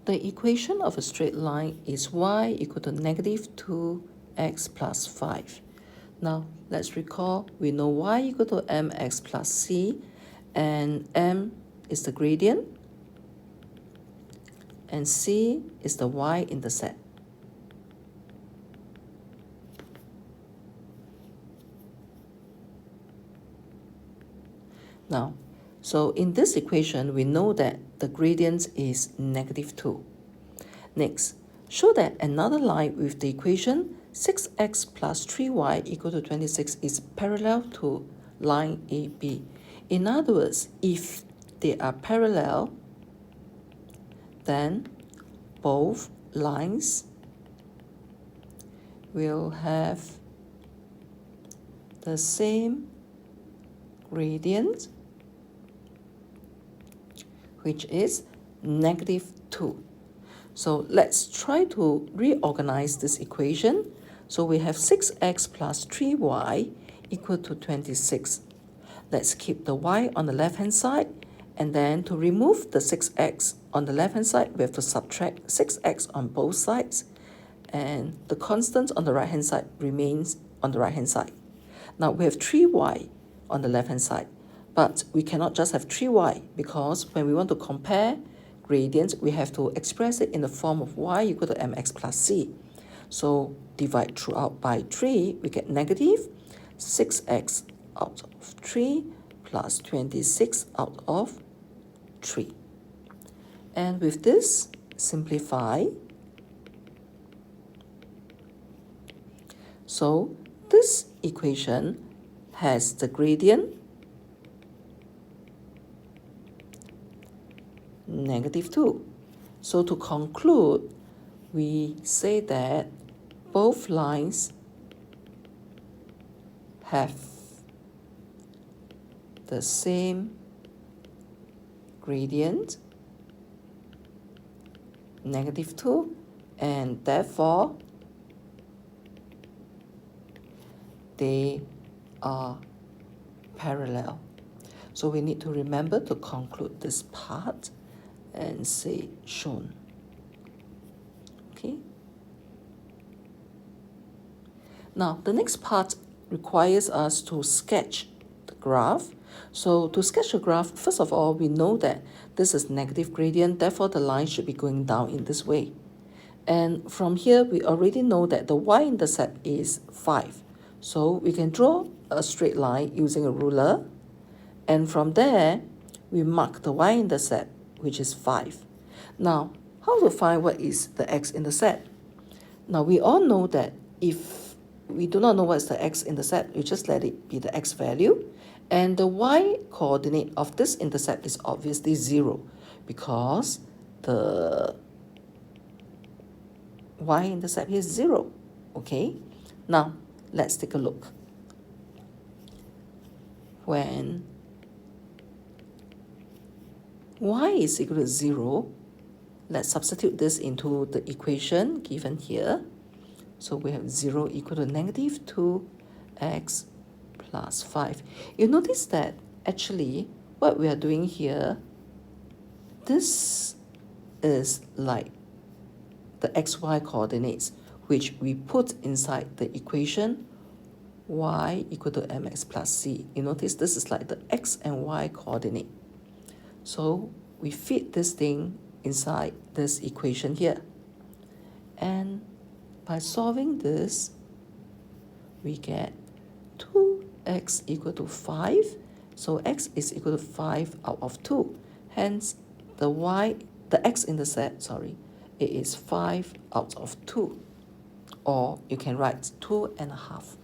The equation of a straight line is y equal to negative 2x plus 5. Now, let's recall, we know y equal to mx plus c, and m is the gradient, and c is the y-intercept. Now, so in this equation, we know that the gradient is negative 2. Next, show that another line with the equation 6x plus 3y equal to 26 is parallel to line AB. In other words, if they are parallel, then both lines will have the same gradient, which is negative 2. So let's try to reorganize this equation. So we have 6x plus 3y equal to 26. Let's keep the y on the left-hand side, and then to remove the 6x on the left-hand side, we have to subtract 6x on both sides, and the constant on the right-hand side remains on the right-hand side. Now we have 3y on the left-hand side, but we cannot just have 3y, because when we want to compare gradients, we have to express it in the form of y equal to mx plus c. So divide throughout by 3, we get negative 6x out of 3 plus 26 out of 3. And with this, simplify. So this equation has the gradient negative 2. So to conclude, we say that both lines have the same gradient, negative 2, and therefore they are parallel. So we need to remember to conclude this part and say shown. Okay. Now the next part requires us to sketch the graph. So to sketch a graph, first of all, we know that this is negative gradient, therefore the line should be going down in this way. And from here, we already know that the y-intercept is 5. So we can draw a straight line using a ruler, and from there, we mark the y-intercept, which is 5. Now, how to find what is the x-intercept? Now, we all know that if we do not know what is the x-intercept, you just let it be the x value. And the y-coordinate of this intercept is obviously 0, because the y-intercept is 0. Okay? Now, let's take a look. When y is equal to 0, let's substitute this into the equation given here. So we have 0 equal to negative 2x plus 5. You notice that actually what we are doing here, this is like the xy coordinates, which we put inside the equation y equal to mx plus c. You notice this is like the x and y coordinate. So we fit this thing inside this equation here. And by solving this, we get 2x equal to 5. So x is equal to 5 out of 2. Hence, the x-intercept, it is 5 out of 2. Or you can write 2.5.